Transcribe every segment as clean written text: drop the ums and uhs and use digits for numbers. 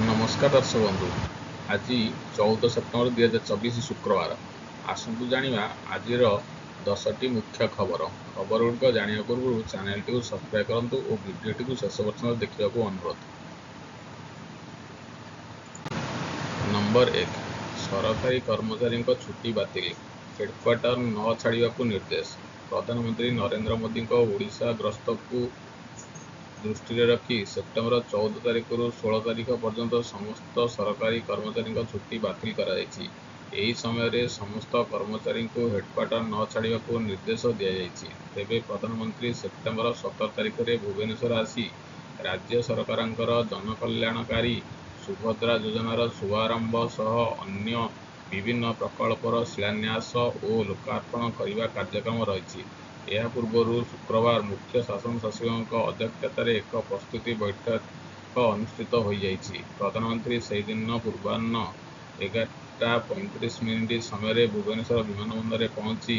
नमस्कार दर्शक बंधु। आज 14 सेप्टेम्बर 2024 शुक्रवार। आसतु जानिबा आजिर 10टी मुख्य खबर गुड़िक जानिया पूर्व चैनल टी सब्सक्राइब करंतु और वीडियो टी शेष पर्यंत देखा अनुरोध। नंबर 1, सरकारी कर्मचारी छुट्टी बातिल, हेडक्वार्टर न छाड़ा निर्देश। प्रधानमंत्री नरेंद्र मोदी ओडिशा गस्त को दृष्टि रखी सेप्टेम्बर 14 तारिख रु 16 तारिख पर्यंत समस्त सरकारी कर्मचारी छुट्टी बातिल कराई। ଏହି ସମୟରେ ସମସ୍ତ କର୍ମଚାରୀଙ୍କୁ ହେଡକ୍ୱାର୍ଟର ନ ଛାଡ଼ିବାକୁ ନିର୍ଦ୍ଦେଶ ଦିଆଯାଇଛି। ତେବେ ପ୍ରଧାନମନ୍ତ୍ରୀ ସେପ୍ଟେମ୍ବର 17 ତାରିଖରେ ଭୁବନେଶ୍ୱର ଆସି ରାଜ୍ୟ ସରକାରଙ୍କର ଜନକଲ୍ୟାଣକାରୀ ସୁଭଦ୍ରା ଯୋଜନାର ଶୁଭାରମ୍ଭ ସହ ଅନ୍ୟ ବିଭିନ୍ନ ପ୍ରକଳ୍ପର ଶିଳାନ୍ୟାସ ଓ ଲୋକାର୍ପଣ କରିବା କାର୍ଯ୍ୟକ୍ରମ ରହିଛି। ଏହା ପୂର୍ବରୁ ଶୁକ୍ରବାର ମୁଖ୍ୟ ଶାସନ ସଚିବଙ୍କ ଅଧ୍ୟକ୍ଷତାରେ ଏକ ପ୍ରସ୍ତୁତି ବୈଠକ ଅନୁଷ୍ଠିତ ହୋଇଯାଇଛି। ପ୍ରଧାନମନ୍ତ୍ରୀ ସେହିଦିନ ପୂର୍ବାହ୍ନ 11:35 ସମୟରେ ଭୁବନେଶ୍ୱର ବିମାନ ବନ୍ଦରରେ ପହଞ୍ଚି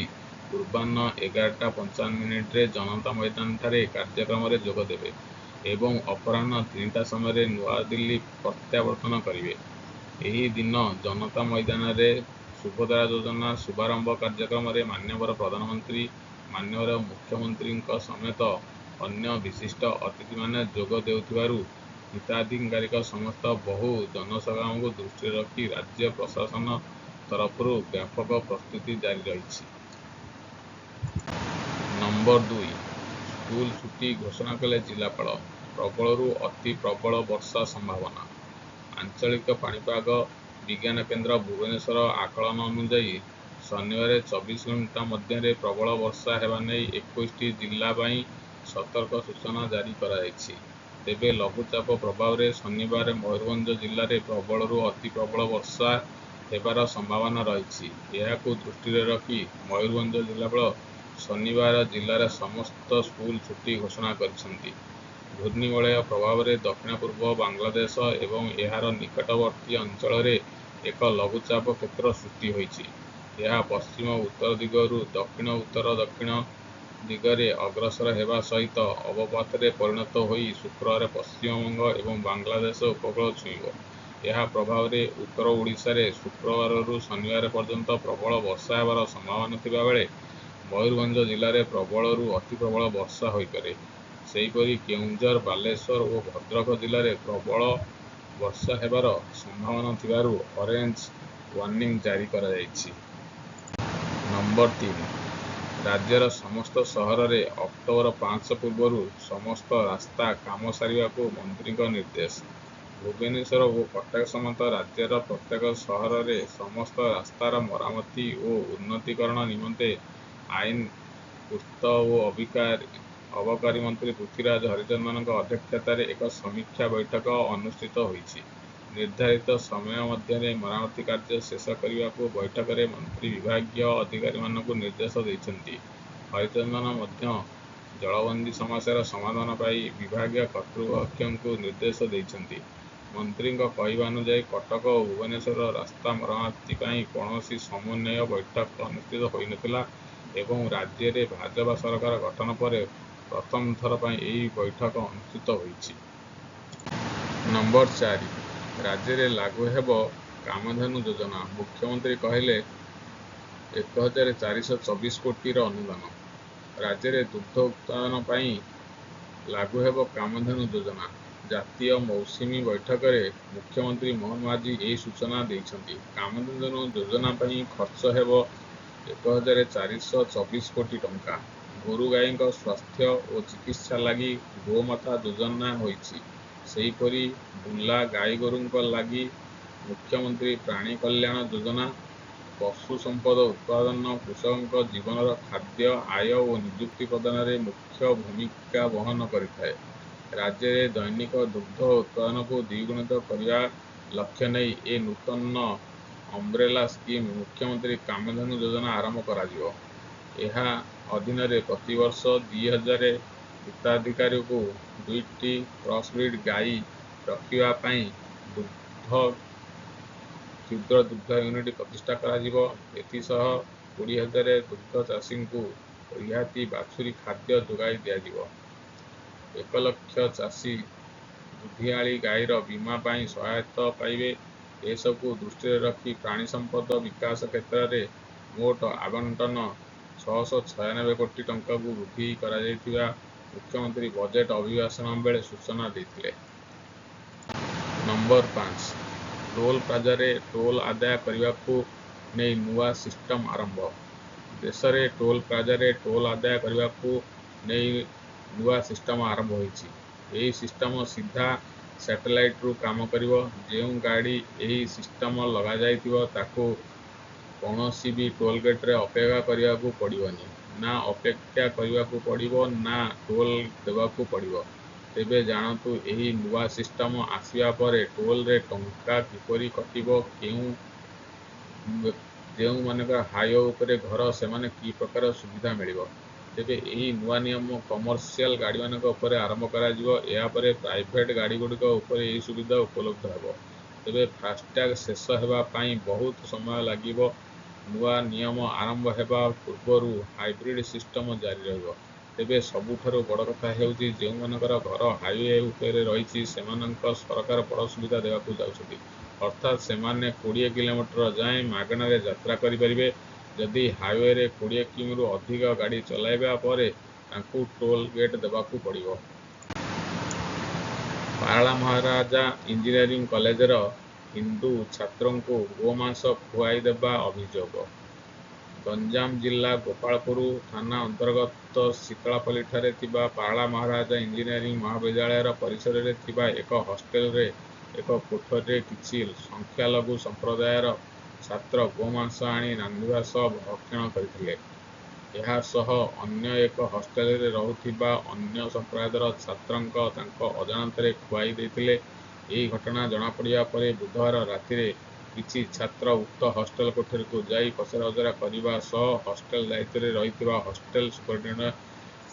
ପୂର୍ବାହ୍ନ 11:55ରେ ଜନତା ମଇଦାନଠାରେ କାର୍ଯ୍ୟକ୍ରମରେ ଯୋଗଦେବେ ଏବଂ ଅପରାହ୍ନ 3ଟା ସମୟରେ ନୂଆଦିଲ୍ଲୀ ପ୍ରତ୍ୟାବର୍ତ୍ତନ କରିବେ। ଏହି ଦିନ ଜନତା ମଇଦାନରେ ସୁଭଦ୍ରା ଯୋଜନା ଶୁଭାରମ୍ଭ କାର୍ଯ୍ୟକ୍ରମରେ ମାନ୍ୟବର ପ୍ରଧାନମନ୍ତ୍ରୀ, ମାନ୍ୟବର ମୁଖ୍ୟମନ୍ତ୍ରୀଙ୍କ ସମେତ ଅନ୍ୟ ବିଶିଷ୍ଟ ଅତିଥିମାନେ ଯୋଗ ଦେଉଥିବାରୁ ହିତାଧିକାରୀଙ୍କ ସମେତ ବହୁ ଜନସମାଗମକୁ ଦୃଷ୍ଟିରେ ରଖି ରାଜ୍ୟ ପ୍ରଶାସନ ତରଫରୁ ବ୍ୟାପକ ପ୍ରସ୍ତୁତି ଜାରି ରହିଛି। ନମ୍ବର 2, ସ୍କୁଲ ଛୁଟି ଘୋଷଣା କଲେ ଜିଲ୍ଲାପାଳ, ପ୍ରବଳରୁ ଅତି ପ୍ରବଳ ବର୍ଷା ସମ୍ଭାବନା। ଆଞ୍ଚଳିକ ପାଣିପାଗ ବିଜ୍ଞାନ କେନ୍ଦ୍ର ଭୁବନେଶ୍ୱର ଆକଳନ ଅନୁଯାୟୀ ଶନିବାର 24 ଘଣ୍ଟା ମଧ୍ୟରେ ପ୍ରବଳ ବର୍ଷା ହେବା ନେଇ 21ଟି ଜିଲ୍ଲା ପାଇଁ ସତର୍କ ସୂଚନା ଜାରି କରାଯାଇଛି। ତେବେ ଲଘୁଚାପ ପ୍ରଭାବରେ ଶନିବାର ମୟୂରଭଞ୍ଜ ଜିଲ୍ଲାରେ ପ୍ରବଳରୁ ଅତି ପ୍ରବଳ ବର୍ଷା ହେବାର ସମ୍ଭାବନା ରହିଛି। ଏହାକୁ ଦୃଷ୍ଟିରେ ରଖି ମୟୂରଭଞ୍ଜ ଜିଲ୍ଲାପାଳ ଶନିବାର ଜିଲ୍ଲାର ସମସ୍ତ ସ୍କୁଲ ଛୁଟି ଘୋଷଣା କରିଛନ୍ତି। ଘୂର୍ଣ୍ଣିବଳୟ ପ୍ରଭାବରେ ଦକ୍ଷିଣ ପୂର୍ବ ବାଂଲାଦେଶ ଏବଂ ଏହାର ନିକଟବର୍ତ୍ତୀ ଅଞ୍ଚଳରେ ଏକ ଲଘୁଚାପ କ୍ଷେତ୍ର ସୃଷ୍ଟି ହୋଇଛି। ଏହା ପଶ୍ଚିମ ଉତ୍ତର ଦିଗରୁ ଦକ୍ଷିଣ ଉତ୍ତର ଦକ୍ଷିଣ ଦିଗରେ ଅଗ୍ରସର ହେବା ସହିତ ଅବପାତରେ ପରିଣତ ହୋଇ ଶୁକ୍ରବାର ପଶ୍ଚିମବଙ୍ଗ ଏବଂ ବାଂଲାଦେଶ ଉପକୂଳ ଛୁଇଁବ। ଏହା ପ୍ରଭାବରେ ଉତ୍ତର ଓଡ଼ିଶାରେ ଶୁକ୍ରବାରରୁ ଶନିବାର ପର୍ଯ୍ୟନ୍ତ ପ୍ରବଳ ବର୍ଷା ହେବାର ସମ୍ଭାବନା ଥିବା ବେଳେ ମୟୂରଭଞ୍ଜ ଜିଲ୍ଲାରେ ପ୍ରବଳରୁ ଅତି ପ୍ରବଳ ବର୍ଷା ହୋଇପାରେ। ସେହିପରି କେଉଁଝର, ବାଲେଶ୍ୱର ଓ ଭଦ୍ରକ ଜିଲ୍ଲାରେ ପ୍ରବଳ ବର୍ଷା ହେବାର ସମ୍ଭାବନା ଥିବାରୁ ଅରେଞ୍ଜ ୱାର୍ଣ୍ଣିଂ ଜାରି କରାଯାଇଛି। ନମ୍ବର 3, ରାଜ୍ୟର ସମସ୍ତ ସହରରେ ଅକ୍ଟୋବର 5 ପୂର୍ବରୁ ସମସ୍ତ ରାସ୍ତା କାମ ସାରିବାକୁ ମନ୍ତ୍ରୀଙ୍କ ନିର୍ଦ୍ଦେଶ। ଭୁବନେଶ୍ୱର ଓ କଟକ ସମେତ ରାଜ୍ୟର ପ୍ରତ୍ୟେକ ସହରରେ ସମସ୍ତ ରାସ୍ତାର ମରାମତି ଓ ଉନ୍ନତୀକରଣ ନିମନ୍ତେ ଆଇନ, ପୂର୍ତ୍ତ ଓ ଅବକାରୀ ମନ୍ତ୍ରୀ ପୃଥ୍ୱୀରାଜ ହରିଚନ୍ଦନଙ୍କ ଅଧ୍ୟକ୍ଷତାରେ ଏକ ସମୀକ୍ଷା ବୈଠକ ଅନୁଷ୍ଠିତ ହୋଇଛି। ନିର୍ଦ୍ଧାରିତ ସମୟ ମଧ୍ୟରେ ମରାମତି କାର୍ଯ୍ୟ ଶେଷ କରିବାକୁ ବୈଠକରେ ମନ୍ତ୍ରୀ ବିଭାଗୀୟ ଅଧିକାରୀମାନଙ୍କୁ ନିର୍ଦ୍ଦେଶ ଦେଇଛନ୍ତି। ହରିଚନ୍ଦନ ମଧ୍ୟ ଜଳବନ୍ଦୀ ସମସ୍ୟାର ସମାଧାନ ପାଇଁ ବିଭାଗୀୟ କର୍ତ୍ତୃପକ୍ଷଙ୍କୁ ନିର୍ଦ୍ଦେଶ ଦେଇଛନ୍ତି। ମନ୍ତ୍ରୀଙ୍କ କହିବା ଅନୁଯାୟୀ କଟକ ଓ ଭୁବନେଶ୍ୱର ରାସ୍ତା ମରାମତି ପାଇଁ କୌଣସି ସମନ୍ୱୟ ବୈଠକ ଅନୁଷ୍ଠିତ ହୋଇନଥିଲା ଏବଂ ରାଜ୍ୟରେ ଭାଜପା ସରକାର ଗଠନ ପରେ ପ୍ରଥମ ଥର ପାଇଁ ଏହି ବୈଠକ ଅନୁଷ୍ଠିତ ହୋଇଛି। ନମ୍ବର 4, ରାଜ୍ୟରେ ଲାଗୁ ହେବ କାମଧେନୁ ଯୋଜନା, ମୁଖ୍ୟମନ୍ତ୍ରୀ କହିଲେ 1424 କୋଟିର ଅନୁଦାନ। ରାଜ୍ୟରେ ଦୁଗ୍ଧ ଉତ୍ପାଦନ ପାଇଁ ଲାଗୁ ହେବ କାମଧେନୁ ଯୋଜନା। ଜାତୀୟ ମୌସୁମୀ ବୈଠକରେ ମୁଖ୍ୟମନ୍ତ୍ରୀ ମୋହନ ମାଝୀ ଏହି ସୂଚନା ଦେଇଛନ୍ତି। କାମଧେନୁ ଯୋଜନା ପାଇଁ ଖର୍ଚ୍ଚ ହେବ 1424 କୋଟି ଟଙ୍କା। ଗୋରୁ ଗାଈଙ୍କ ସ୍ୱାସ୍ଥ୍ୟ ଓ ଚିକିତ୍ସା ଲାଗି ଗୋମାତା ଯୋଜନା ହୋଇଛି। ସେହିପରି ବୁଲା ଗାଈଗୋରୁଙ୍କ ଲାଗି ମୁଖ୍ୟମନ୍ତ୍ରୀ ପ୍ରାଣୀ କଲ୍ୟାଣ ଯୋଜନା। ପଶୁ ସମ୍ପଦ ଉତ୍ପାଦନ କୃଷକଙ୍କ ଜୀବନର ଖାଦ୍ୟ, ଆୟ ଓ ନିଯୁକ୍ତି ପ୍ରଦାନରେ ମୁଖ୍ୟ ଭୂମିକା ବହନ କରିଥାଏ। ରାଜ୍ୟରେ ଦୈନିକ ଦୁଗ୍ଧ ଉତ୍ପାଦନକୁ ଦ୍ୱିଗୁଣିତ କରିବା ଲକ୍ଷ୍ୟ ନେଇ ଏ ନୂତନ ଅମ୍ବ୍ରେଲା ସ୍କିମ୍ ମୁଖ୍ୟମନ୍ତ୍ରୀ କାମଧେନୁ ଯୋଜନା ଆରମ୍ଭ କରାଯିବ। ଏହା ଅଧୀନରେ ପ୍ରତିବର୍ଷ 2000 ହିତାଧିକାରୀଙ୍କୁ 2ଟି କ୍ରସବ୍ରିଡ୍ ଗାଈ ରଖିବା ପାଇଁ କ୍ଷୁଦ୍ର ଦୁଗ୍ଧ ୟୁନିଟ୍ ପ୍ରତିଷ୍ଠା କରାଯିବ। ଏଥିସହ 20,000 ଦୁଗ୍ଧ ଚାଷୀଙ୍କୁ ରିହାତି ବାଛୁରୀ ଖାଦ୍ୟ ଯୋଗାଇ ଦିଆଯିବ। 1 ଲକ୍ଷ ଚାଷୀ ଦୁଧିଆଳି ଗାଈର ବୀମା ପାଇଁ ସହାୟତା ପାଇବେ। ଏସବୁକୁ ଦୃଷ୍ଟିରେ ରଖି ପ୍ରାଣୀ ସମ୍ପଦ ବିକାଶ କ୍ଷେତ୍ରରେ ମୋଟ ଆବଣ୍ଟନ 696 କୋଟି ଟଙ୍କାକୁ ବୃଦ୍ଧି କରାଯାଇଥିବା ମୁଖ୍ୟମନ୍ତ୍ରୀ ବଜେଟ୍ ଅଭିଭାଷଣ ବେଳେ ସୂଚନା ଦେଇଥିଲେ। ନମ୍ବର 5, ଟୋଲ୍ ପ୍ଲାଜାରେ ଟୋଲ୍ ଆଦାୟ କରିବାକୁ ନେଇ ନୂଆ ସିଷ୍ଟମ ଆରମ୍ଭ। ଦେଶରେ ଟୋଲ୍ ପ୍ଲାଜାରେ ଟୋଲ୍ ଆଦାୟ କରିବାକୁ ନେଇ ନୂଆ ସିଷ୍ଟମ ଆରମ୍ଭ ହୋଇଛି। ଏହି ସିଷ୍ଟମ ସିଧା ସ୍ୟାଟେଲାଇଟରୁ କାମ କରିବ। ଯେଉଁ ଗାଡ଼ି ଏହି ସିଷ୍ଟମ ଲଗାଯାଇଥିବ ତାକୁ କୌଣସି ବି ଟୋଲଗେଟ୍ରେ ଅପେକ୍ଷା କରିବାକୁ ପଡ଼ିବନି। ନା ଅପେକ୍ଷା କରିବାକୁ ପଡ଼ିବ ନା ଟୋଲ୍ ଦେବାକୁ ପଡ଼ିବ। ତେବେ ଜାଣନ୍ତୁ ଏହି ନୂଆ ସିଷ୍ଟମ ଆସିବା ପରେ ଟୋଲ୍ରେ ଟଙ୍କା କିପରି କଟିବ, ଯେଉଁମାନଙ୍କର ହାଇୱେ ଉପରେ ଘର ସେମାନେ କି ପ୍ରକାର ସୁବିଧା ମିଳିବ। ତେବେ ଏହି ନୂଆ ନିୟମ କମର୍ସିଆଲ ଗାଡ଼ିମାନଙ୍କ ଉପରେ ଆରମ୍ଭ କରାଯିବ। ଏହାପରେ ପ୍ରାଇଭେଟ୍ ଗାଡ଼ିଗୁଡ଼ିକ ଉପରେ ଏହି ସୁବିଧା ଉପଲବ୍ଧ ହେବ। ତେବେ ଫାସ୍ଟ୍ୟାଗ୍ ଶେଷ ହେବା ପାଇଁ ବହୁତ ସମୟ ଲାଗିବ। ନୂଆ ନିୟମ ଆରମ୍ଭ ହେବା ପୂର୍ବରୁ ହାଇବ୍ରିଡ୍ ସିଷ୍ଟମ ଜାରି ରହିବ। ତେବେ ସବୁଠାରୁ ବଡ଼ କଥା ହେଉଛି ଯେଉଁମାନଙ୍କର ଘର ହାଇୱେ ଉପରେ ରହିଛି ସେମାନଙ୍କ ସରକାର ବଡ଼ ସୁବିଧା ଦେବାକୁ ଯାଉଛନ୍ତି। ଅର୍ଥାତ୍ ସେମାନେ 20 କିଲୋମିଟର ଯାଏଁ ମାଗଣାରେ ଯାତ୍ରା କରିପାରିବେ। ଯଦି ହାଇୱେରେ 20 କିମିରୁ ଅଧିକ ଗାଡ଼ି ଚଲାଇବା ପରେ ତାଙ୍କୁ ଟୋଲ୍ ଗେଟ୍ ଦେବାକୁ ପଡ଼ିବ। ପାରଳା ମହାରାଜା ଇଞ୍ଜିନିୟରିଂ କଲେଜର ହିନ୍ଦୁ ଛାତ୍ରଙ୍କୁ ଗୋମାଂସ ଖୁଆଇ ଦେବା ଅଭିଯୋଗ। ଗଞ୍ଜାମ ଜିଲ୍ଲା ଗୋପାଳପୁର ଥାନା ଅନ୍ତର୍ଗତ ଶୀତଳାପଲ୍ଲୀଠାରେ ଥିବା ପାରଳା ମହାରାଜା ଇଞ୍ଜିନିୟରିଂ ମହାବିଦ୍ୟାଳୟ ପରିସରରେ ଥିବା ଏକ ହଷ୍ଟେଲରେ ଏକ କୋଠରୀରେ କିଛି ସଂଖ୍ୟାଲଘୁ ସମ୍ପ୍ରଦାୟର ଛାତ୍ର ଗୋମାଂସ ଆଣି ରାନ୍ଧିବା ସହ ଭକ୍ଷଣ କରିଥିଲେ। ଏହା ସହ ଅନ୍ୟ ଏକ ହଷ୍ଟେଲରେ ରହୁଥିବା ଅନ୍ୟ ସମ୍ପ୍ରଦାୟର ଛାତ୍ରଙ୍କ ତାଙ୍କ ଅଜାଣତରେ ଖୁଆଇ ଦେଇଥିଲେ। ଏହି ଘଟଣା ଜଣାପଡ଼ିବା ପରେ ବୁଧବାର ରାତିରେ କିଛି ଛାତ୍ର ଉକ୍ତ ହଷ୍ଟେଲ କୋଠରୀକୁ ଯାଇ ପଚରାଉଚରା କରିବା ସହ ହଷ୍ଟେଲ ଦାୟିତ୍ୱରେ ରହିଥିବା ହଷ୍ଟେଲ ସୁପରିଟେଣ୍ଡେଣ୍ଟ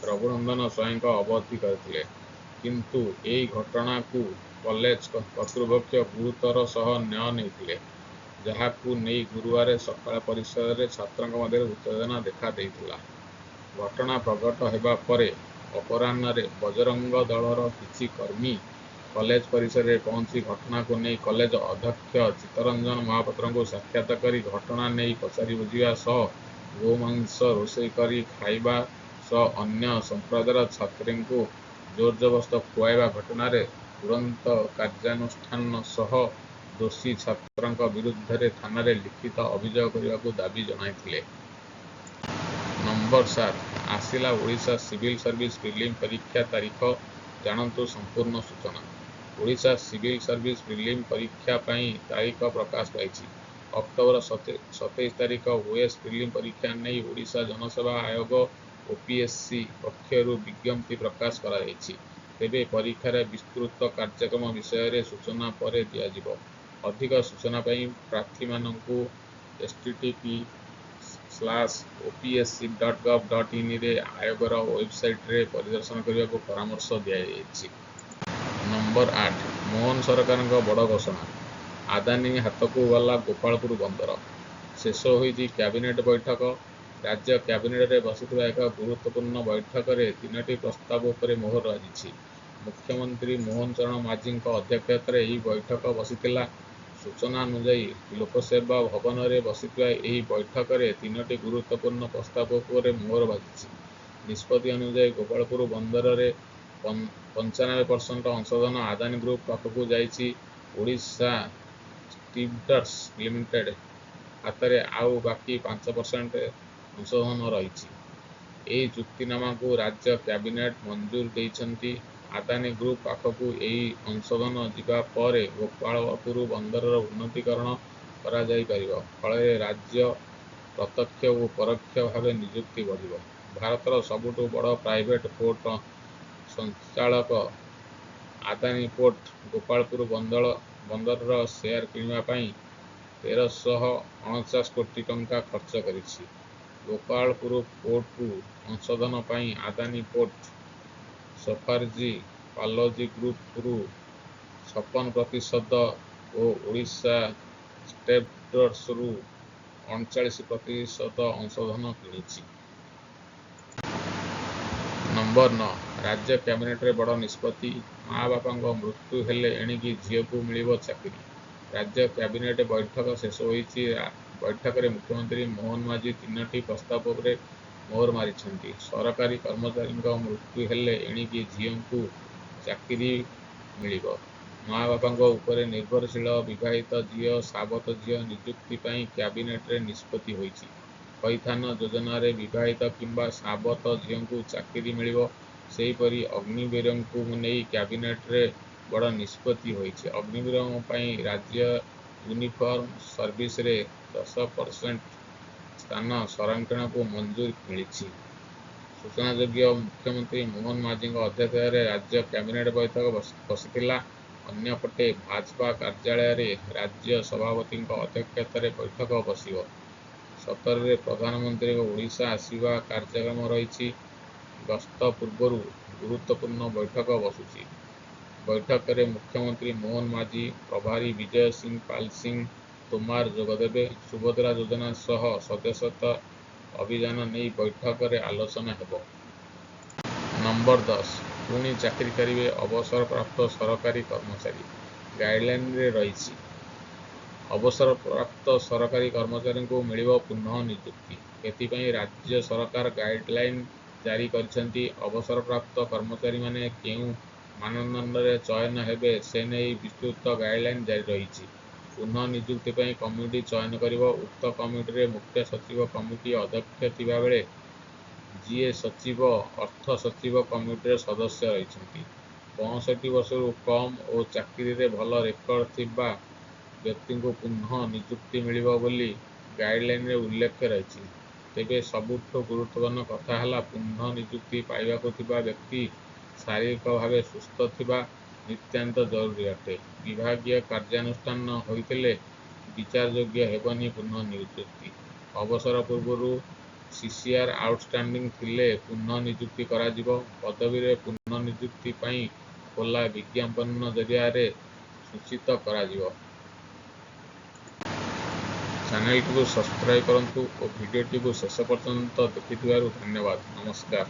ରଘୁନନ୍ଦନ ସ୍ୱାଇଁଙ୍କ ଅବଗତି କରିଥିଲେ। କିନ୍ତୁ ଏହି ଘଟଣାକୁ କଲେଜ କର୍ତ୍ତୃପକ୍ଷ ଗୁରୁତ୍ୱର ସହ ନ ନେଇଥିଲେ, ଯାହାକୁ ନେଇ ଗୁରୁବାର ସକାଳେ ପରିସରରେ ଛାତ୍ରଙ୍କ ମଧ୍ୟରେ ଉତ୍ତେଜନା ଦେଖା ଦେଇଥିଲା। ଘଟଣା ପ୍ରଘଟ ହେବା ପରେ ଅପରାହ୍ନରେ ବଜରଙ୍ଗ ଦଳର କିଛି କର୍ମୀ କଲେଜ ପରିସରରେ ପହଞ୍ଚି ଘଟଣାକୁ ନେଇ କଲେଜ ଅଧ୍ୟକ୍ଷ ଚିତ୍ତରଞ୍ଜନ ମହାପାତ୍ରଙ୍କୁ ସାକ୍ଷାତ କରି ଘଟଣା ନେଇ ପଚାରି ବୁଝିବା ସହ ଗୋମାଂସ ରୋଷେଇ କରି ଖାଇବା ସହ ଅନ୍ୟ ସମ୍ପ୍ରଦାୟର ଛାତ୍ରୀଙ୍କୁ ଜୋରଜବରଦସ୍ତ ଖୁଆଇବା ଘଟଣାରେ ତୁରନ୍ତ କାର୍ଯ୍ୟାନୁଷ୍ଠାନ ସହ ଦୋଷୀ ଛାତ୍ରଙ୍କ ବିରୁଦ୍ଧରେ ଥାନାରେ ଲିଖିତ ଅଭିଯୋଗ କରିବାକୁ ଦାବି ଜଣାଇଥିଲେ। ନମ୍ବର 7, ଆସିଲା ଓଡ଼ିଶା ସିଭିଲ ସର୍ଭିସ ପ୍ରିଲିମ୍ ପରୀକ୍ଷା ତାରିଖ, ଜାଣନ୍ତୁ ସମ୍ପୂର୍ଣ୍ଣ ସୂଚନା। ଓଡ଼ିଶା ସିଭିଲ ସର୍ଭିସ ପ୍ରିଲିମ୍ ପରୀକ୍ଷା ପାଇଁ ତାରିଖ ପ୍ରକାଶ ପାଇଛି। ଅକ୍ଟୋବର 27 ତାରିଖ ଓଏସ୍ ପ୍ରିଲିମ୍ ପରୀକ୍ଷା ନେଇ ଓଡ଼ିଶା ଜନସେବା ଆୟୋଗ ଓପିଏସ୍ସି ପକ୍ଷରୁ ବିଜ୍ଞପ୍ତି ପ୍ରକାଶ କରାଯାଇଛି। ତେବେ ପରୀକ୍ଷାର ବିସ୍ତୃତ କାର୍ଯ୍ୟକ୍ରମ ବିଷୟରେ ସୂଚନା ପରେ ଦିଆଯିବ। ଅଧିକ ସୂଚନା ପାଇଁ ପ୍ରାର୍ଥୀମାନଙ୍କୁ http://opsc.gov.in ରେ ଆୟୋଗର ୱେବସାଇଟରେ ପରିଦର୍ଶନ କରିବାକୁ ପରାମର୍ଶ ଦିଆଯାଇଛି। ନମ୍ବର 8, ମୋହନ ସରକାରଙ୍କ ବଡ଼ ଘୋଷଣା, ଆଦାନୀ ହାତକୁ ଗଲା ଗୋପାଳପୁର ବନ୍ଦର। ଶେଷ ହୋଇଛି କ୍ୟାବିନେଟ ବୈଠକ। ରାଜ୍ୟ କ୍ୟାବିନେଟରେ ବସିଥିବା ଏକ ଗୁରୁତ୍ୱପୂର୍ଣ୍ଣ ବୈଠକରେ 3ଟି ପ୍ରସ୍ତାବ ଉପରେ ମୋହର ଲାଗିଛି। ମୁଖ୍ୟମନ୍ତ୍ରୀ ମୋହନ ଚରଣ ମାଝୀଙ୍କ ଅଧ୍ୟକ୍ଷତାରେ ଏହି ବୈଠକ ବସିଥିଲା। ସୂଚନା ଅନୁଯାୟୀ ଲୋକସେବା ଭବନରେ ବସିଥିବା ଏହି ବୈଠକରେ 3ଟି ଗୁରୁତ୍ୱପୂର୍ଣ୍ଣ ପ୍ରସ୍ତାବ ଉପରେ ମୋହର ବାଜିଛି। ନିଷ୍ପତ୍ତି ଅନୁଯାୟୀ ଗୋପାଳପୁର ବନ୍ଦରରେ 95% ଅଂଶଧନ ଆଦାନୀ ଗ୍ରୁପ ପାଖକୁ ଯାଇଛି। ଓଡ଼ିଶା ଷ୍ଟିଭଡର୍ସ ଲିମିଟେଡ ହାତରେ ଆଉ ବାକି 5% ଅଂଶଧନ ରହିଛି। ଏହି ଚୁକ୍ତିନାମାକୁ ରାଜ୍ୟ କ୍ୟାବିନେଟ ମଞ୍ଜୁର ଦେଇଛନ୍ତି। ଆଦାନୀ ଗ୍ରୁପ ପାଖକୁ ଏହି ଅଂଶଧନ ଯିବା ପରେ ଗୋପାଳପୁର ବନ୍ଦରର ଉନ୍ନତୀକରଣ କରାଯାଇପାରିବ। ଫଳରେ ରାଜ୍ୟ ପ୍ରତ୍ୟକ୍ଷ ଓ ପରୋକ୍ଷ ଭାବେ ନିଯୁକ୍ତି ବଢ଼ିବ। ଭାରତର ସବୁଠୁ ବଡ଼ ପ୍ରାଇଭେଟ ପୋର୍ଟ ସଞ୍ଚାଳକ ଆଦାନୀ ପୋର୍ଟ ଗୋପାଳପୁର ବନ୍ଦରର ସେୟାର କିଣିବା ପାଇଁ 1,349 କୋଟି ଟଙ୍କା ଖର୍ଚ୍ଚ କରିଛି। ଗୋପାଳପୁର ପୋର୍ଟକୁ ଅଂଶଧନ ପାଇଁ ଆଦାନୀ ପୋର୍ଟ ସଫାର୍ଜି ପାଲୋଜି ଗ୍ରୁପରୁ 56% ଓ ଓଡ଼ିଶା ଷ୍ଟେଭଡର୍ସରୁ 39% ଅଂଶଧନ କିଣିଛି। ନମ୍ବର 9 राज्य କ୍ୟାବିନେଟରେ ବଡ଼ ନିଷ୍ପତ୍ତି, ମା ବାପାଙ୍କ ମୃତ୍ୟୁ ହେଲେ ଏଣିକି ଝିଅକୁ ମିଳିବ ଚାକିରି। ରାଜ୍ୟ କ୍ୟାବିନେଟ ବୈଠକ ଶେଷ ହୋଇଛି। ବୈଠକରେ ମୁଖ୍ୟମନ୍ତ୍ରୀ ମୋହନ ମାଝୀ 3ଟି ପ୍ରସ୍ତାବ ଉପରେ ମୋହର ମାରିଛନ୍ତି। ସରକାରୀ କର୍ମଚାରୀଙ୍କ ମୃତ୍ୟୁ ହେଲେ ଏଣିକି ଝିଅଙ୍କୁ ଚାକିରି ମିଳିବ। ମା ବାପାଙ୍କ ଉପରେ ନିର୍ଭରଶୀଳ ବିବାହିତ ଝିଅ, ସାବତ ଝିଅ ନିଯୁକ୍ତି ପାଇଁ କ୍ୟାବିନେଟରେ ନିଷ୍ପତ୍ତି ହୋଇଛି। ଥଇଥାନ ଯୋଜନାରେ ବିବାହିତ କିମ୍ବା ସାବତ ଝିଅଙ୍କୁ ଚାକିରି ମିଳିବ। ସେହିପରି ଅଗ୍ନିବୀରଙ୍କୁ ନେଇ କ୍ୟାବିନେଟରେ ବଡ଼ ନିଷ୍ପତ୍ତି ହୋଇଛି। ଅଗ୍ନିବୀରଙ୍କ ପାଇଁ ରାଜ୍ୟ ୟୁନିଫର୍ମ ସର୍ଭିସରେ 10% ସ୍ଥାନ ସଂରକ୍ଷଣକୁ ମଞ୍ଜୁରି ମିଳିଛି। ସୂଚନାଯୋଗ୍ୟ, ମୁଖ୍ୟମନ୍ତ୍ରୀ ମୋହନ ମାଝୀଙ୍କ ଅଧ୍ୟକ୍ଷତାରେ ରାଜ୍ୟ କ୍ୟାବିନେଟ ବୈଠକ ବସିଥିଲା। ଅନ୍ୟପଟେ ଭାଜପା କାର୍ଯ୍ୟାଳୟରେ ରାଜ୍ୟ ସଭାପତିଙ୍କ ଅଧ୍ୟକ୍ଷତାରେ ବୈଠକ ବସିବ। 17ରେ ପ୍ରଧାନମନ୍ତ୍ରୀଙ୍କ ଓଡ଼ିଶା ଆସିବା କାର୍ଯ୍ୟକ୍ରମ ରହିଛି। ଗସ୍ତ ପୂର୍ବରୁ ଗୁରୁତ୍ୱପୂର୍ଣ୍ଣ ବୈଠକ ବସୁଛି। ବୈଠକରେ ମୁଖ୍ୟମନ୍ତ୍ରୀ ମୋହନ ମାଝୀ, ପ୍ରଭାରୀ ବିଜୟ ସିଂ ପାଲ ସିଂ ତୋମାର ଯୋଗଦେବେ। ସୁଭଦ୍ରା ଯୋଜନା ସହ ସଦସ୍ୟତା ଅଭିଯାନ ନେଇ ବୈଠକରେ ଆଲୋଚନା ହେବ। ନମ୍ବର 10 ପୁଣି ଚାକିରି କରିବେ ଅବସରପ୍ରାପ୍ତ ସରକାରୀ କର୍ମଚାରୀ, ଗାଇଡଲାଇନରେ ରହିଛି। ଅବସରପ୍ରାପ୍ତ ସରକାରୀ କର୍ମଚାରୀଙ୍କୁ ମିଳିବ ପୁନଃ ନିଯୁକ୍ତି। ଏଥିପାଇଁ ରାଜ୍ୟ ସରକାର ଗାଇଡଲାଇନ ଜାରି କରିଛନ୍ତି। ଅବସରପ୍ରାପ୍ତ କର୍ମଚାରୀମାନେ କେଉଁ ମାନଦଣ୍ଡରେ ଚୟନ ହେବେ ସେ ନେଇ ବିସ୍ତୃତ ଗାଇଡଲାଇନ ଜାରି ରହିଛି। ପୁନଃ ନିଯୁକ୍ତି ପାଇଁ କମିଟି ଚୟନ କରିବ। ଉକ୍ତ କମିଟିରେ ମୁଖ୍ୟ ସଚିବ କମିଟି ଅଧ୍ୟକ୍ଷ ଥିବାବେଳେ ଯିଏ ସଚିବ, ଅର୍ଥ ସଚିବ କମିଟିର ସଦସ୍ୟ ରହିଛନ୍ତି। 65 ବର୍ଷରୁ କମ୍ ଓ ଚାକିରିରେ ଭଲ ରେକର୍ଡ ଥିବା ବ୍ୟକ୍ତିଙ୍କୁ ପୁନଃ ନିଯୁକ୍ତି ମିଳିବ ବୋଲି ଗାଇଡଲାଇନରେ ଉଲ୍ଲେଖ ରହିଛି। ତେବେ ସବୁଠୁ ଗୁରୁତ୍ୱପୂର୍ଣ୍ଣ କଥା ହେଲା, ପୁନଃ ନିଯୁକ୍ତି ପାଇବାକୁ ଥିବା ବ୍ୟକ୍ତି ଶାରୀରିକ ଭାବେ ସୁସ୍ଥ ଥିବା ନିତାନ୍ତ ଜରୁରୀ ଅଟେ। ବିଭାଗୀୟ କାର୍ଯ୍ୟାନୁଷ୍ଠାନ ହୋଇଥିଲେ ବିଚାରଯୋଗ୍ୟ ହେବନି ପୁନଃ ନିଯୁକ୍ତି। ଅବସର ପୂର୍ବରୁ ସିସିଆର ଆଉଟଷ୍ଟାଣ୍ଡିଂ ଥିଲେ ପୁନଃ ନିଯୁକ୍ତି କରାଯିବ। ପଦବୀରେ ପୁନଃ ନିଯୁକ୍ତି ପାଇଁ ଖୋଲା ବିଜ୍ଞାପନ ଜରିଆରେ ସୂଚିତ କରାଯିବ। ଚ୍ୟାନେଲଟିକୁ ସବସ୍କ୍ରାଇବ କରନ୍ତୁ ଓ ଭିଡ଼ିଓଟିକୁ ଶେଷ ପର୍ଯ୍ୟନ୍ତ ଦେଖିଥିବାରୁ ଧନ୍ୟବାଦ। ନମସ୍କାର।